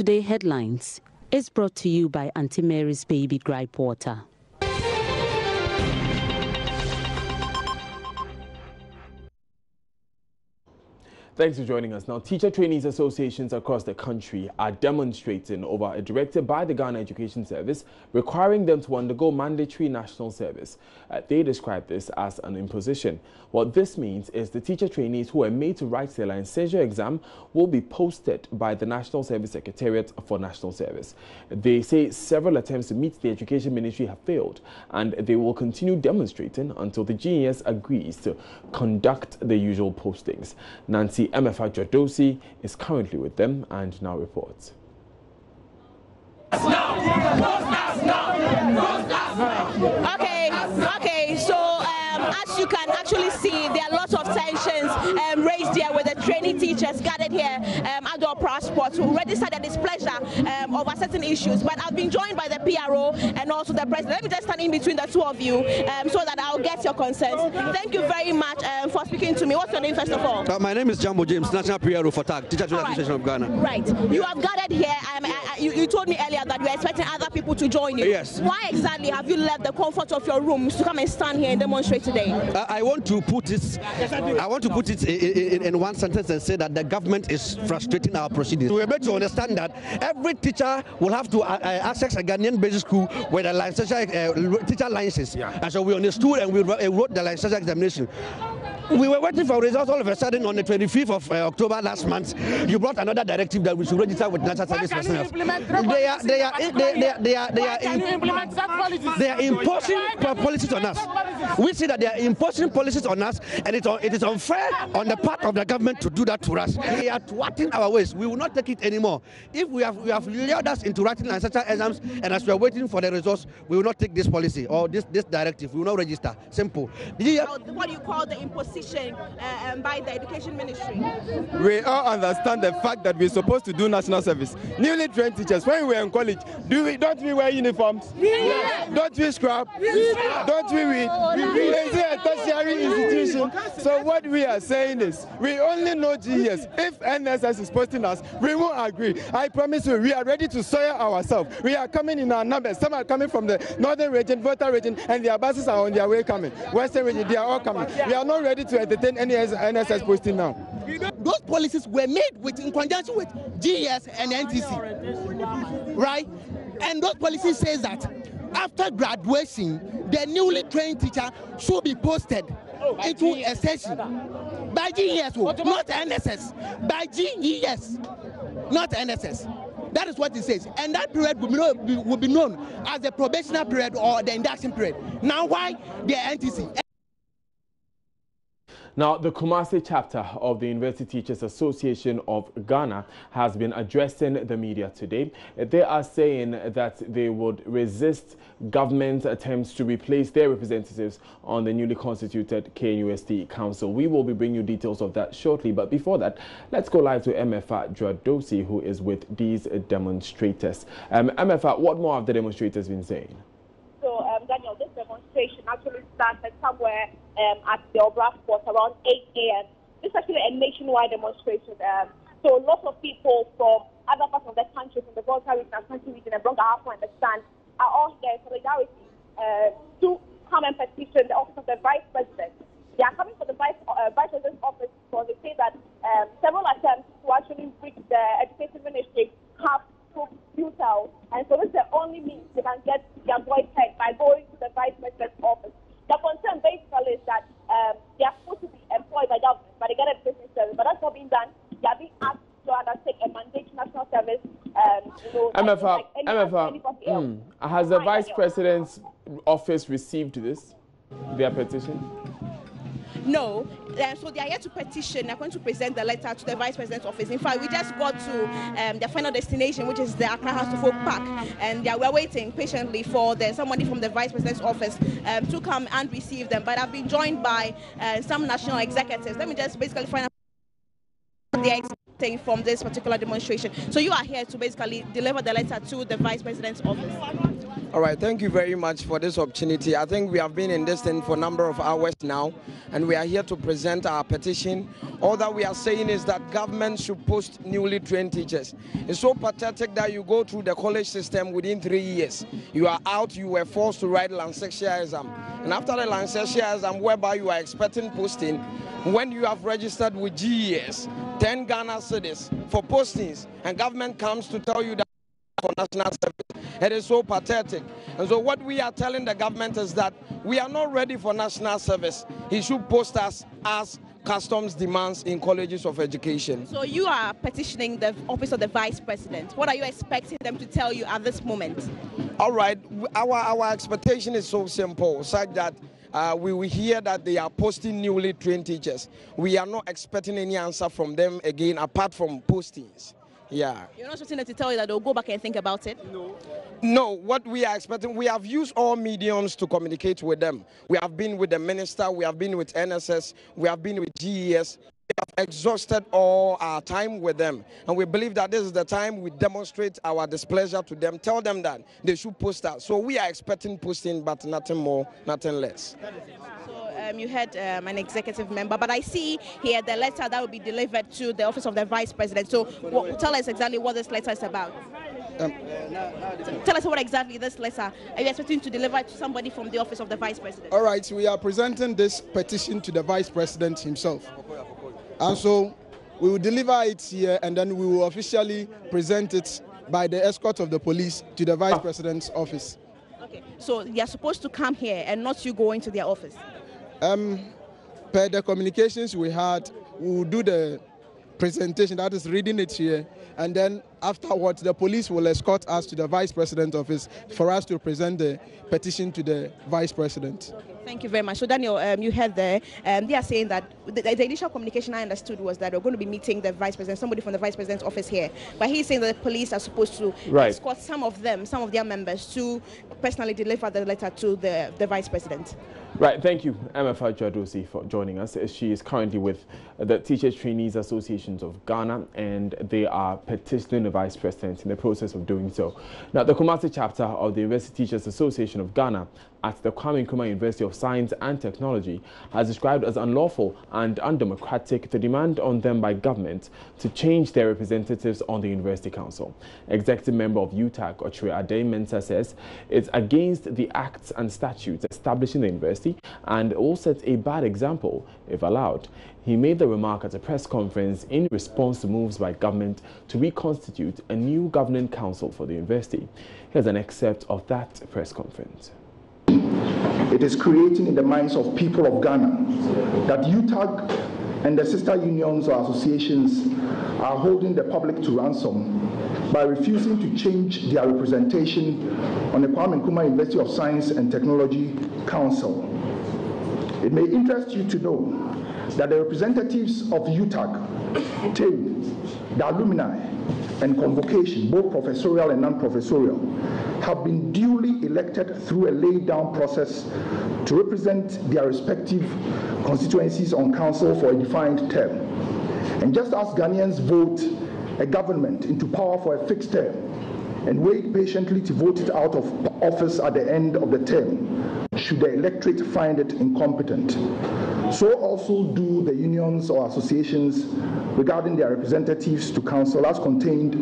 Today Headlines is brought to you by Auntie Mary's Baby Gripe Water. Thanks for joining us. Now, teacher trainees associations across the country are demonstrating over a directive by the Ghana Education Service requiring them to undergo mandatory national service. They describe this as an imposition. What this means is the teacher trainees who are made to write their licensure exam will be posted by the National Service Secretariat for National Service. They say several attempts to meet the Education Ministry have failed, and they will continue demonstrating until the GES agrees to conduct the usual postings. Nancy Jodosi is currently with them and now reports. Okay, so as you can actually see, there are lots of tensions raised here with the trainee teachers gathered here at the Opera Sports who registered their displeasure over certain issues. But I've been joined by the PRO and also the president. Let me just stand in between the two of you so that I'll get your concerns. Thank you very much for speaking to me. What's your name, first of all? My name is Jambo James, National PRO for TAG, Teacher Training Association of Ghana. Right. You have gathered here. You told me earlier that you are expecting other people to join you. Yes. Why exactly have you left the comfort of your rooms to come and stand here and demonstrate today? I want to put it in one sentence and say that the government is frustrating our proceedings. We're able to understand that every teacher will have to access a Ghanaian basic school with a licensure, teacher license. Yeah. And so we understood and we wrote the licensure examination. We were waiting for results. All of a sudden, on the 25th of October last month, you brought another directive that we should register with National Service personnel. They are imposing policies on us. We see that they are imposing policies on us, and it is unfair on the part of the government to do that to us. They are thwarting our ways. We will not take it anymore. If we have lured us into writing ancestral exams, and as we are waiting for the results, we will not take this policy or this directive. We will not register. Simple. What do you call the imposition by the Education Ministry? We all understand the fact that we're supposed to do national service. Newly trained teachers, when we were in college, don't we wear uniforms? Yeah. Don't we scrap? Yeah. Don't we read? Is it a tertiary institution? So what we are saying is, we only know GES. If NSS is posting us, we won't agree. I promise you, we are ready to soil ourselves. We are coming in our numbers. Some are coming from the Northern Region, Volta Region, and their buses are on their way coming. Western Region, they are all coming. We are not ready to entertain any NSS posting now. Those policies were made in conjunction with GES and NTC, right? And those policies say that after graduation, the newly trained teacher should be posted into a session by GES, not NSS, by GES, not NSS. That is what it says. And that period will be known as the probationary period or the induction period. Now, why the NTC? Now, the Kumasi chapter of the University Teachers Association of Ghana has been addressing the media today. They are saying that they would resist government attempts to replace their representatives on the newly constituted KNUST Council. We will be bringing you details of that shortly. But before that, let's go live to MFA Jodosi, who is with these demonstrators. MFA, what more have the demonstrators been saying? So, Daniel, this demonstration actually started somewhere at the Opera Sports around 8 a.m. This is actually a nationwide demonstration. So lots of people from other parts of the country, from the Volta Region and Country Region, and Bronca Half understand, are all here in solidarity to come and petition the office of the Vice President. They are coming for the Vice President's office because they say that several attempts to actually reach the Education Ministry have proved futile, and so this is the only means they can get their voice heard, by going to the Vice President's office. The concern basically is that they are supposed to be employed by government, by the Ghana Education Service, but that's not being done. They are being asked to undertake a mandatory national service. MFA, has the Vice President's office received their petition? No, so they are here to petition. They're going to present the letter to the Vice President's office. In fact, we just got to their final destination, which is the Accra House to Folk Park, and we're waiting patiently for somebody from the Vice President's office to come and receive them. But I've been joined by some national executives. Let me just basically find out from this particular demonstration. So you are here to basically deliver the letter to the Vice President's office. All right, thank you very much for this opportunity. I think we have been in this thing for a number of hours now, and we are here to present our petition. All that we are saying is that government should post newly trained teachers. It's so pathetic that you go through the college system within 3 years. You are out, you were forced to write Lancashire exam. And after the Lancashire exam, whereby you are expecting posting, when you have registered with GES, 10 Ghana cedis for postings, and government comes to tell you that for national service. It is so pathetic. And so what we are telling the government is that we are not ready for national service. He should post us as customs demands in colleges of education. So you are petitioning the office of the Vice President. What are you expecting them to tell you at this moment? All right, our expectation is so simple, such that we will hear that they are posting newly trained teachers. We are not expecting any answer from them again, apart from postings. Yeah. You're not expecting them to tell you that they'll go back and think about it? No, what we are expecting, we have used all mediums to communicate with them. We have been with the minister, we have been with NSS, we have been with GES. We have exhausted all our time with them, and we believe that this is the time we demonstrate our displeasure to them, tell them that they should post us. So we are expecting posting, but nothing more, nothing less. So you had an executive member, but I see here the letter that will be delivered to the office of the Vice President. So tell us exactly what this letter is about. Tell us what exactly this letter are you expecting to deliver to somebody from the office of the Vice President? All right, we are presenting this petition to the Vice President himself. And so we will deliver it here, and then we will officially present it by the escort of the police to the Vice President's office. Okay, so they are supposed to come here and not you go into their office? Per the communications we had, we will do the presentation, that is reading it here, and then afterwards the police will escort us to the Vice President's office for us to present the petition to the Vice President. Okay, thank you very much. So Daniel, you heard there, they are saying that the initial communication I understood was that they're going to be meeting the Vice President, somebody from the Vice President's office here, but he's saying that the police are supposed to escort some of their members to personally deliver the letter to the Vice President. Right, thank you, MFA Jadosi, for joining us. She is currently with the Teachers Trainees Associations of Ghana, and they are petitioning the Vice President in the process of doing so. Now, the Kumasi chapter of the University Teachers Association of Ghana at the Kwame Nkrumah University of Science and Technology has described as unlawful and undemocratic the demand on them by government to change their representatives on the University Council. Executive member of UTAG, Ochre Ade Mensah, says it's against the acts and statutes establishing the university and will set a bad example if allowed. He made the remark at a press conference in response to moves by government to reconstitute a new governing council for the university. Here's an excerpt of that press conference. It is creating in the minds of people of Ghana that UTAG and the sister unions or associations are holding the public to ransom by refusing to change their representation on the Kwame Nkrumah University of Science and Technology Council. It may interest you to know that the representatives of UTAG, TAME, the alumni, and convocation, both professorial and non-professorial, have been duly elected through a laid-down process to represent their respective constituencies on council for a defined term. And just as Ghanaians vote a government into power for a fixed term and wait patiently to vote it out of office at the end of the term, should the electorate find it incompetent, so also do the unions or associations regarding their representatives to council as contained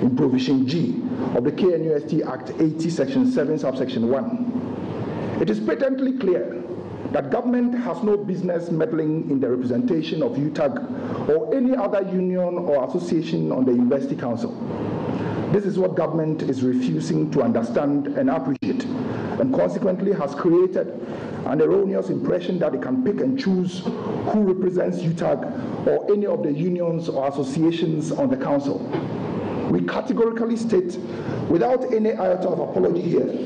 in Provision G of the KNUST Act 80, Section 7, Subsection 1. It is patently clear that government has no business meddling in the representation of UTAG or any other union or association on the University Council. This is what government is refusing to understand and appreciate, and consequently has created an erroneous impression that it can pick and choose who represents UTAG or any of the unions or associations on the council. We categorically state, without any iota of apology here,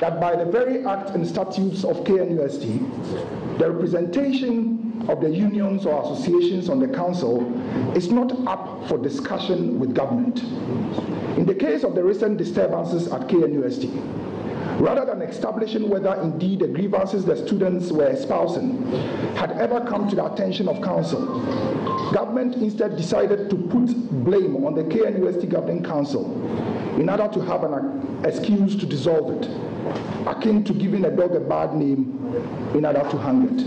that by the very act and statutes of KNUST, the representation of the unions or associations on the council is not up for discussion with government. In the case of the recent disturbances at KNUST, rather than establishing whether indeed the grievances the students were espousing had ever come to the attention of council. Government instead decided to put blame on the KNUST Governing Council in order to have an excuse to dissolve it, akin to giving a dog a bad name in order to hang it.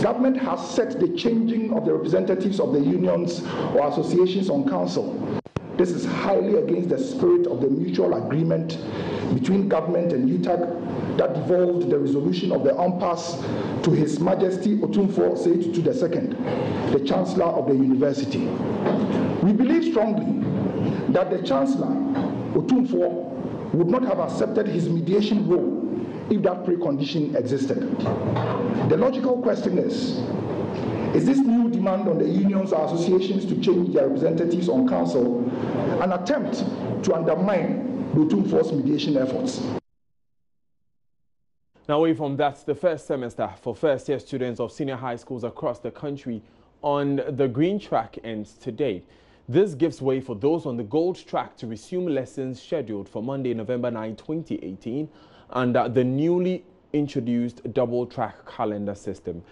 Government has set the changing of the representatives of the unions or associations on council. This is highly against the spirit of the mutual agreement between government and UTAG that devolved the resolution of the impasse to His Majesty Otumfuo Osei Tutu II, the Chancellor of the University. We believe strongly that the Chancellor, Otumfuo, would not have accepted his mediation role if that precondition existed. The logical question is this new demand on the unions or associations to change their representatives on council an attempt to undermine Otumfuo's mediation efforts? Now, away from that, the first semester for first-year students of senior high schools across the country on the green track ends today. This gives way for those on the gold track to resume lessons scheduled for Monday, November 9, 2018, under the newly introduced double-track calendar system.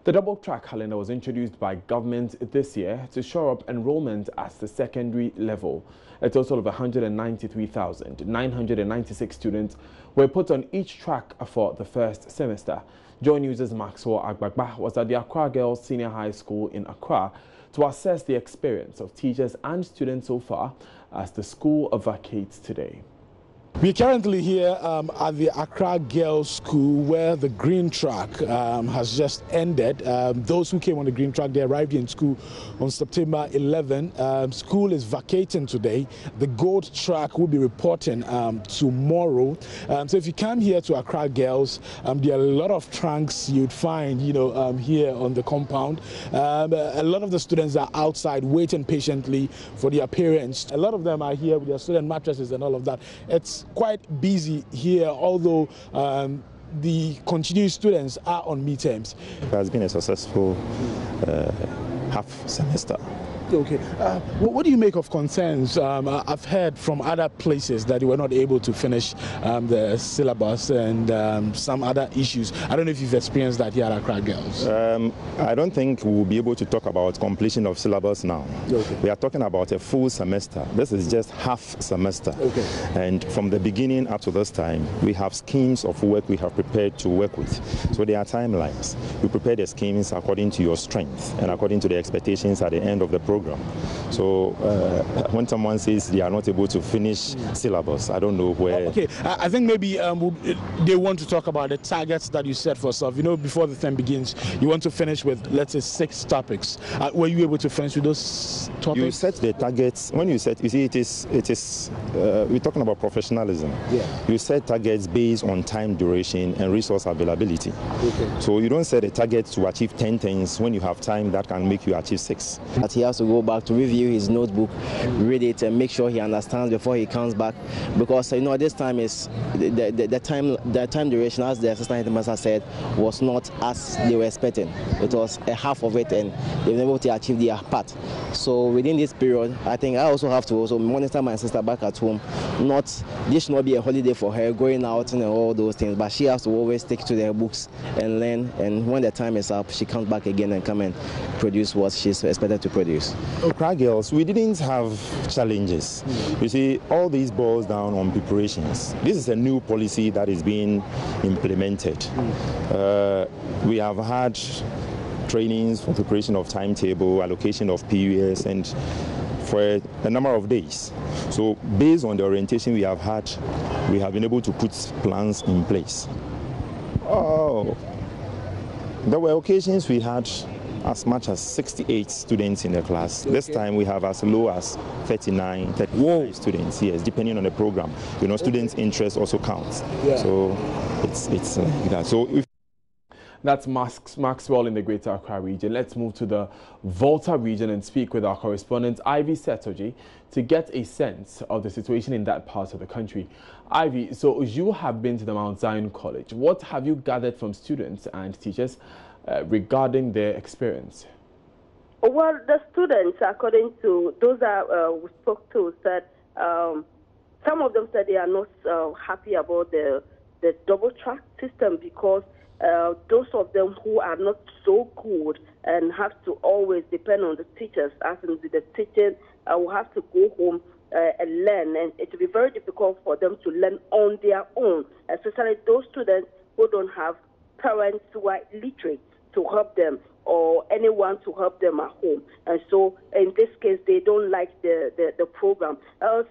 The double-track calendar was introduced by government this year to shore up enrollment at the secondary level. A total of 193,996 students were put on each track for the first semester. Joy News' Maxwell Agbagba was at the Accra Girls Senior High School in Accra to assess the experience of teachers and students so far as the school vacates today. We're currently here at the Accra Girls School where the green track has just ended. Those who came on the green track, they arrived in school on September 11. School is vacating today. The gold track will be reporting tomorrow. So if you come here to Accra Girls, there are a lot of trunks you'd find, here on the compound. A lot of the students are outside waiting patiently for their parents. A lot of them are here with their student mattresses and all of that. It's quite busy here, although the continuing students are on midterms. It has been a successful half semester. Okay. What do you make of concerns? I've heard from other places that you were not able to finish the syllabus and some other issues. I don't know if you've experienced that here at Accra Girls. I don't think we'll be able to talk about completion of syllabus now. Okay. We are talking about a full semester. This is just half semester. Okay. And from the beginning up to this time, we have schemes of work we have prepared to work with. So there are timelines. We prepare the schemes according to your strength and according to the expectations at the end of the program. So when someone says they are not able to finish syllabus, I don't know where. Okay, I think maybe they want to talk about the targets that you set for yourself. Before the term begins, you want to finish with, let's say, 6 topics. Were you able to finish with those topics? You set the targets. When you set, you see, it is. We're talking about professionalism. Yeah. You set targets based on time duration and resource availability. Okay. So you don't set a target to achieve 10 things when you have time that can make you achieve 6. But he has to go back to review his notebook, read it, and make sure he understands before he comes back. Because this time is the time duration, as the assistant headmaster said, was not as they were expecting. It was a half of it, and they were able to achieve their part. So within this period, I think I also have to also monitor my sister back at home. This should not be a holiday for her, going out and all those things, but she has to always stick to their books and learn. And when the time is up, she comes back again and come and produce what she's expected to produce. Accra Girls, we didn't have challenges. You see, all these boils down on preparations. This is a new policy that is being implemented. We have had trainings for preparation of timetable, allocation of PUS, and for a number of days. So based on the orientation we have had, we have been able to put plans in place. There were occasions we had as much as 68 students in the class. Okay. This time we have as low as 39 students, yes, depending on the program. Students' interest also counts. Yeah. So it's like that. So that's Maxwell in the Greater Accra region. Let's move to the Volta region and speak with our correspondent Ivy Setoji to get a sense of the situation in that part of the country. Ivy, so you have been to the Mount Zion College. What have you gathered from students and teachers regarding their experience? Well, the students, according to those that we spoke to, said some of them said they are not happy about the double track system because those of them who are not so good and have to always depend on the teachers, as in the teaching, will have to go home and learn, and it will be very difficult for them to learn on their own, especially those students who don't have parents who are literate to help them or anyone to help them at home. And so in this case, they don't like the program.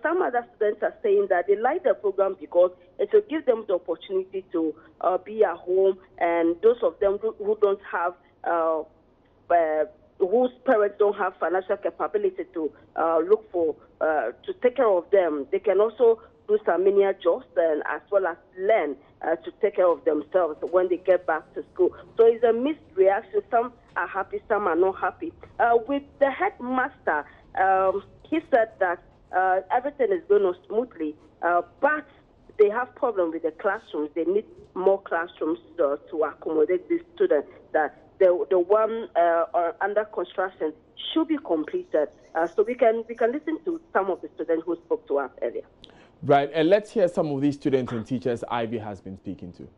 Some other students are saying that they like the program because it will give them the opportunity to be at home, and those of them who don't have whose parents don't have financial capability to look for, to take care of them, they can also do some menial jobs and as well as learn to take care of themselves when they get back to school. So it's a mixed reaction. Some are happy, some are not happy. With the headmaster, he said that everything is going on smoothly, but they have problems with the classrooms. They need more classrooms to accommodate these students. That the one under construction should be completed. So we can listen to some of the students who spoke to us earlier. Right, and let's hear some of these students and teachers Ivy has been speaking to.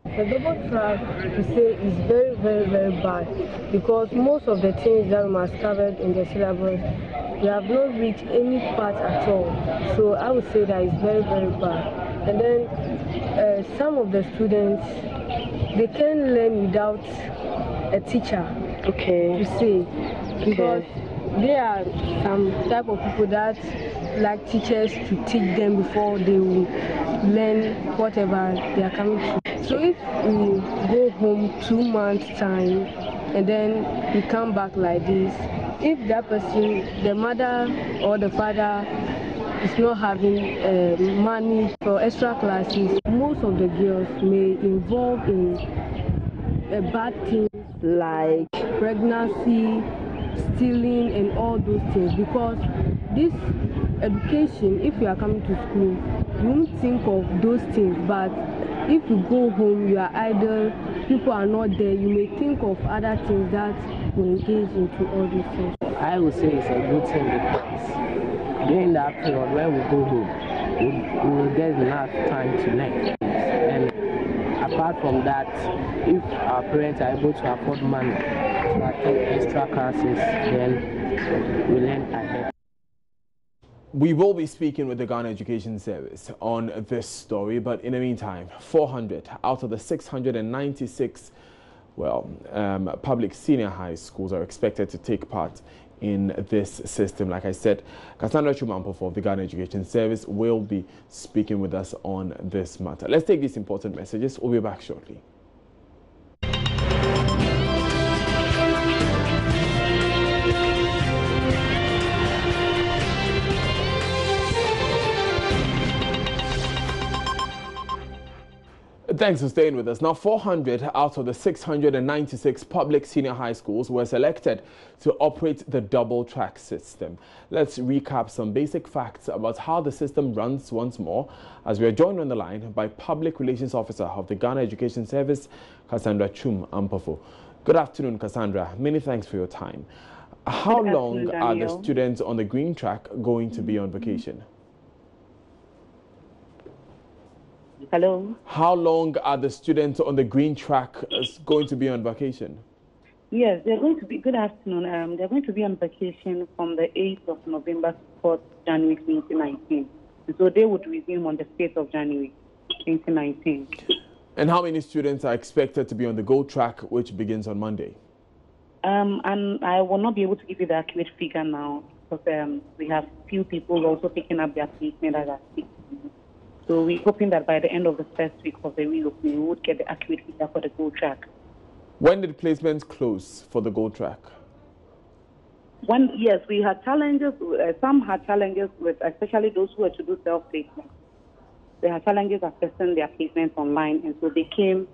The double track, to say, is very, very, very bad because most of the things that we must cover in the syllabus, we have not reached any part at all. So I would say that it's very, very bad. And then some of the students, they can learn without a teacher. Okay. To say, because there are some type of people that like teachers to teach them before they will learn whatever they are coming to. So if we go home 2 months time and then we come back like this, if that person, the mother or the father is not having money for extra classes, most of the girls may involve in bad things like pregnancy, stealing and all those things, because this education, if you are coming to school, you won't think of those things, but if you go home, you are idle, people are not there, you may think of other things that will engage into all these things. I would say it's a good thing because during that period when we go home, we will get enough time to learn. And apart from that, if our parents are able to afford money to attend extra classes, then we learn ahead. We will be speaking with the Ghana Education Service on this story, but in the meantime, 400 out of the 696 public senior high schools are expected to take part in this system. Like I said, Cassandra Chumampofo of the Ghana Education Service will be speaking with us on this matter. Let's take these important messages. We'll be back shortly. Thanks for staying with us. Now, 400 out of the 696 public senior high schools were selected to operate the double track system. Let's recap some basic facts about how the system runs once more, as we are joined on the line by Public Relations Officer of the Ghana Education Service, Cassandra Chumampofo. Good afternoon, Cassandra. Many thanks for your time. How long are the students on the green track going to be on vacation? Hello. How long are the students on the green track going to be on vacation? Yes, they're going to be, good afternoon. They're going to be on vacation from the 8th of November to 4th January 2019. And so they would resume on the 5th of January 2019. And how many students are expected to be on the GO track, which begins on Monday? And I will not be able to give you the accurate figure now, because we have few people also picking up their placement as I speak. So we're hoping that by the end of the first week of the week, we would get the accurate figure for the GO track. When did placements close for the GO track? Yes, we had challenges. Some had challenges with, especially those who were to do self-placement. They had challenges assessing their placements online, and so they came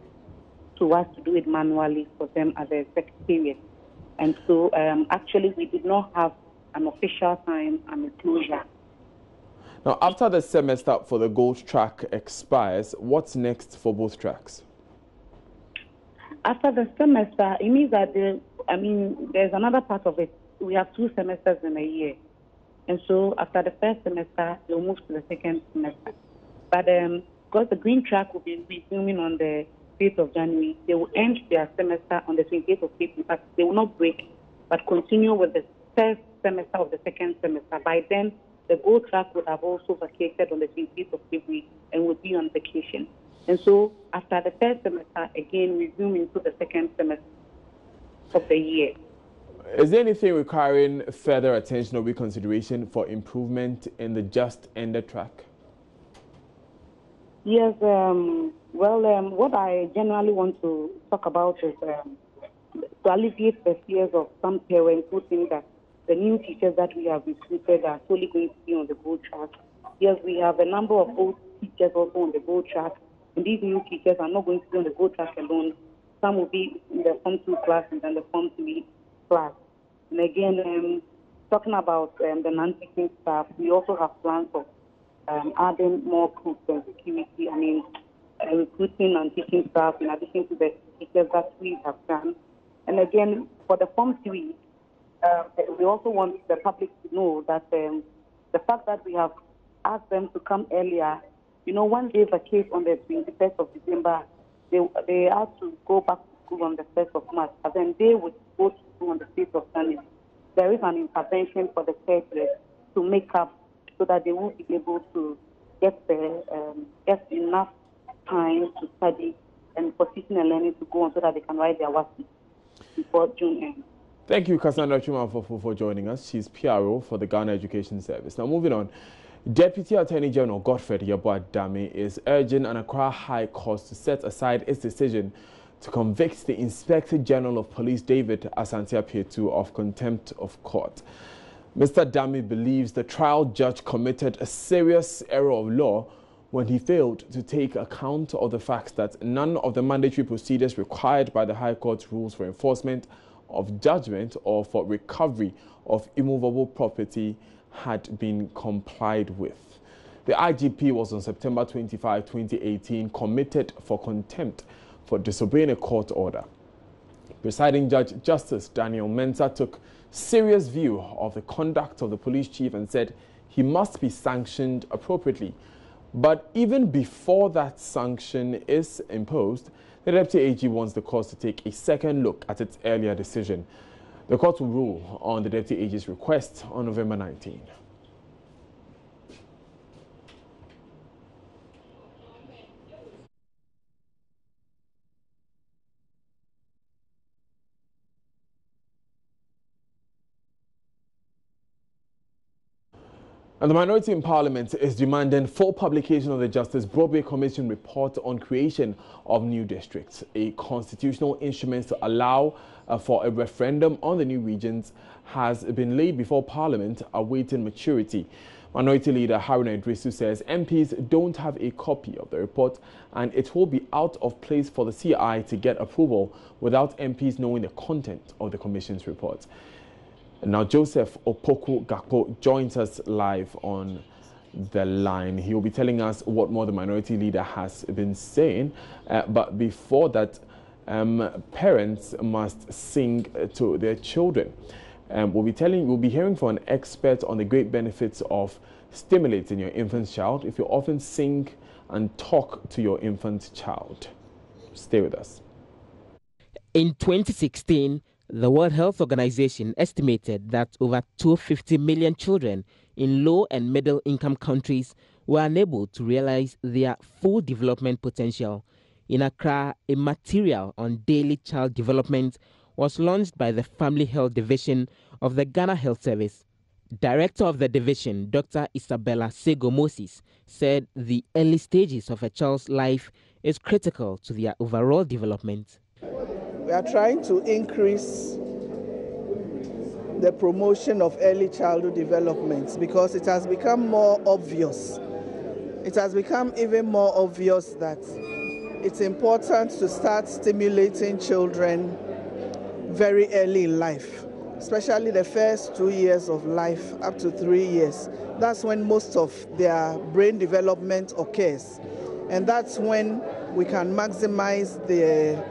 to us to do it manually for them as a secretariat. And so actually we did not have an official time and a closure. Now, after the semester for the GO track expires, what's next for both tracks? After the semester, it means that there's another part of it. We have 2 semesters in a year. And so after the first semester, they'll move to the second semester. But because the green track will be resuming on the 5th of January, they will end their semester on the 28th of April. But they will not break, but continue with the first semester of the second semester. By then, the gold track would have also vacated on the 28th of February and would be on vacation. And so after the first semester, again, resume into the second semester of the year. Is there anything requiring further attention or reconsideration for improvement in the just ended track? Yes, what I generally want to talk about is to alleviate the fears of some parents who think that the new teachers that we have recruited are solely going to be on the gold track. Yes, we have a number of old teachers also on the gold track, and these new teachers are not going to be on the gold track alone. Some will be in the Form 2 class and then the Form 3 class. And again, talking about the non-teaching staff, we also have plans of adding more cooks and security. I mean, recruiting and teaching staff in addition to the teachers that we have done. And again, for the Form 3, we also want the public to know that the fact that we have asked them to come earlier, when they vacate on the 21st of December, they have to go back to school on the 1st of March, and then they would go to school on the 5th of January. There is an intervention for the third year to make up so that they will be able to get enough time to study and for teaching and learning to go on so that they can write their work before June ends. Thank you, Cassandra Chuma, for joining us. She's PRO for the Ghana Education Service. Now, moving on. Deputy Attorney General Godfred Yeboah-Dame is urging an Accra High Court to set aside its decision to convict the Inspector General of Police David Asante-Apietu of contempt of court. Mr. Dame believes the trial judge committed a serious error of law when he failed to take account of the fact that none of the mandatory procedures required by the High Court's rules for enforcement of judgment or for recovery of immovable property had been complied with. The IGP was on September 25, 2018, committed for contempt for disobeying a court order. Presiding Judge Justice Daniel Mensah took serious view of the conduct of the police chief and said he must be sanctioned appropriately. But even before that sanction is imposed, the Deputy AG wants the court to take a second look at its earlier decision. The court will rule on the Deputy AG's request on November 19. And the minority in Parliament is demanding full publication of the Justice Broadway Commission report on creation of new districts, a constitutional instrument to allow for a referendum on the new regions has been laid before Parliament awaiting maturity. Minority Leader Haruna Idrisu says MPs don't have a copy of the report and it will be out of place for the CI to get approval without MPs knowing the content of the Commission's report. Now, Joseph Opoku Gakpo joins us live on the line. He will be telling us what more the minority leader has been saying. But before that, parents must sing to their children. We'll be hearing from an expert on the great benefits of stimulating your infant child if you often sing and talk to your infant child. Stay with us. In 2016, the World Health Organization estimated that over 250 million children in low and middle income countries were unable to realize their full development potential. In Accra, a material on daily child development was launched by the Family Health Division of the Ghana Health Service. Director of the division, Dr. Isabella Sego-Moses, said the early stages of a child's life is critical to their overall development. We are trying to increase the promotion of early childhood development because it has become more obvious. It has become even more obvious that it's important to start stimulating children very early in life, especially the first 2 years of life up to 3 years. That's when most of their brain development occurs. And that's when we can maximize the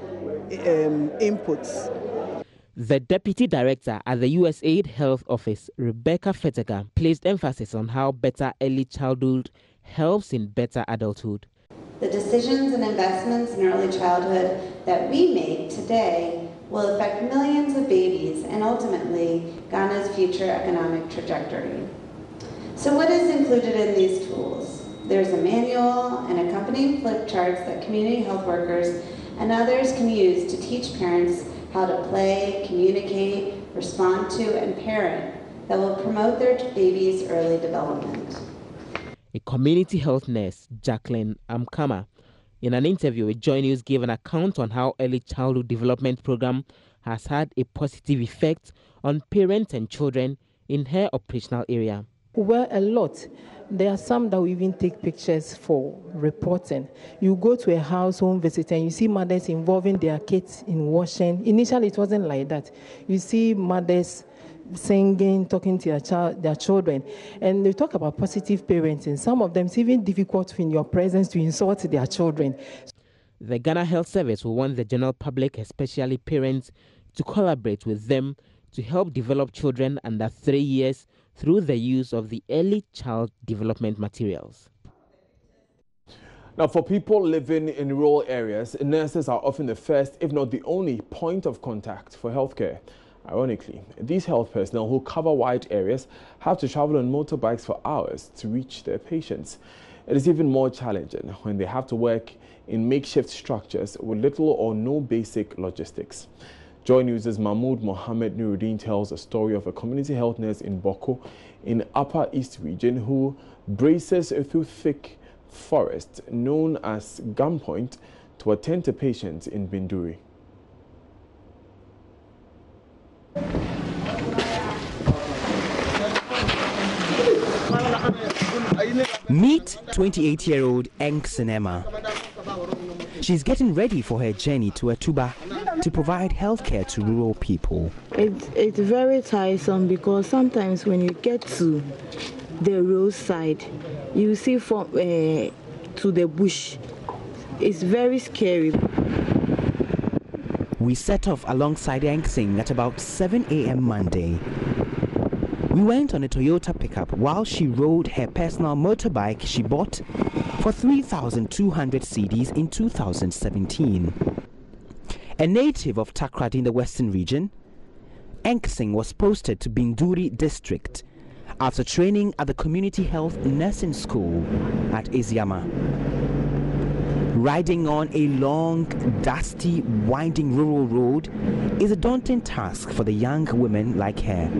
inputs. The Deputy Director at the USAID Health Office, Rebecca Fetega, placed emphasis on how better early childhood helps in better adulthood. The decisions and investments in early childhood that we make today will affect millions of babies and ultimately Ghana's future economic trajectory. So what is included in these tools? There's a manual and accompanying flip charts that community health workers and others can use to teach parents how to play, communicate, respond to, and parent that will promote their baby's early development. A community health nurse, Jacqueline Amkama, in an interview with Joy News, gave an account on how early childhood development program has had a positive effect on parents and children in her operational area. Well, a lot. There are some that we even take pictures for reporting. You go to a house home visit and you see mothers involving their kids in washing. Initially, it wasn't like that. You see mothers singing, talking to their children, and they talk about positive parenting. Some of them, it's even difficult in your presence to insult their children. The Ghana Health Service will want the general public, especially parents, to collaborate with them to help develop children under 3 years through the use of the early child development materials. Now, for people living in rural areas, nurses are often the first, if not the only, point of contact for healthcare. Ironically, these health personnel who cover wide areas have to travel on motorbikes for hours to reach their patients. It is even more challenging when they have to work in makeshift structures with little or no basic logistics. Joy News' Mahmoud Mohammed Nuruddin tells a story of a community health nurse in Boko in Upper East Region who braces through thick forest known as gunpoint to attend to patients in Binduri. Meet 28-year-old Eng Sinema. She's getting ready for her journey to Atuba to provide healthcare to rural people. It's very tiresome because sometimes when you get to the roadside, you see to the bush. It's very scary. We set off alongside Eng Sing at about 7 a.m. Monday. We went on a Toyota pickup while she rode her personal motorbike she bought for 3,200 cedis in 2017. A native of Takrady in the Western Region, Eng Sing was posted to Binduri district after training at the Community Health Nursing School at Eziama. Riding on a long, dusty, winding rural road is a daunting task for the young women like her.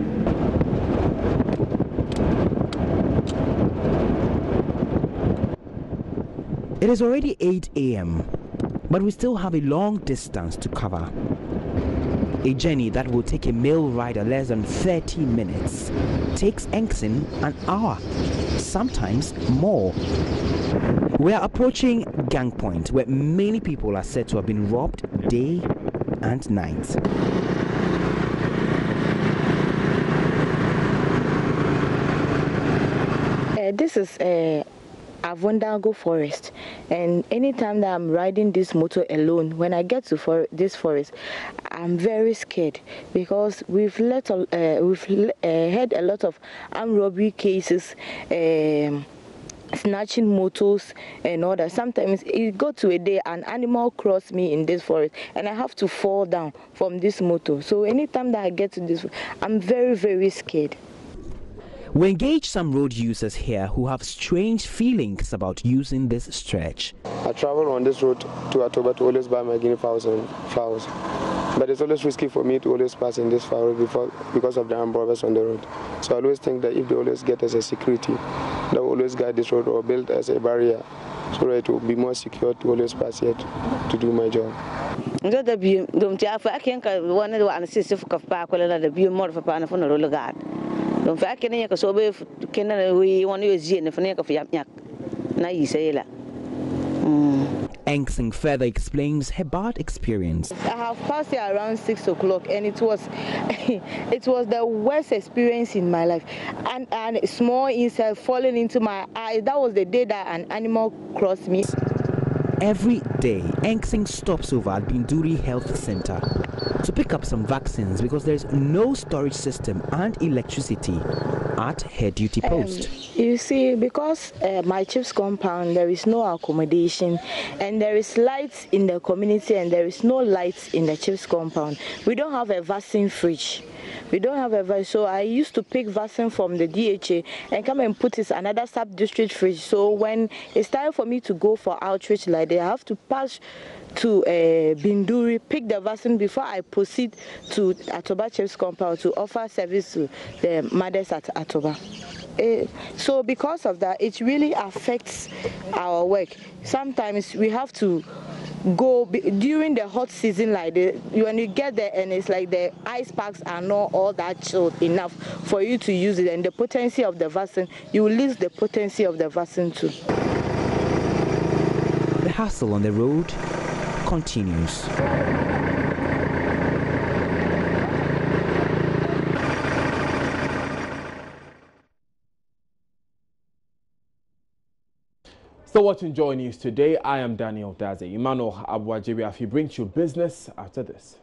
It is already 8 a.m., but we still have a long distance to cover. A journey that will take a male rider less than 30 minutes takes Eng Sing an hour, sometimes more. We are approaching Gang Point, where many people are said to have been robbed day and night. This is Avondago forest, and anytime that I'm riding this motor alone, when I get to this forest, I'm very scared because we've heard a lot of armed robbery cases, snatching motors and all that. Sometimes it got to a day an animal crossed me in this forest and I have to fall down from this motor. So anytime that I get to this, I'm very, very scared. We engage some road users here who have strange feelings about using this stretch. I travel on this road to Atoba to always buy my guinea fowls and flowers. But it's always risky for me to always pass in this flower because of the armed robbers on the road. So I always think that if they always get us a security, they will always guide this road or build as a barrier so that it will be more secure to always pass here to do my job. Eng Sing further explains her bad experience. I have passed here around 6 o'clock and it was the worst experience in my life. And a small insect falling into my eye. That was the day that an animal crossed me. Every day, Engsing stops over at Binduri Health Center to pick up some vaccines because there's no storage system and electricity at her duty post. You see, because my chief's compound, there is no accommodation and there is lights in the community and there is no lights in the chief's compound. We don't have a vaccine fridge. We don't have a vaccine, so I used to pick vaccine from the DHA and come and put it in another sub-district fridge. So when it's time for me to go for outreach like that, I have to pass to Binduri, pick the vaccine before I proceed to Atoba Chief's compound to offer service to the mothers at Atoba. So because of that, it really affects our work. Sometimes we have to go during the hot season like this, when you get there and it's like the ice packs are not all that chilled enough for you to use it, and the potency of the vaccine, you will lose the potency of the vaccine too. The hassle on the road continues. So watching Joy News today, I am Daniel Daze. Emmanuel Abuajibi Afi brings you business after this.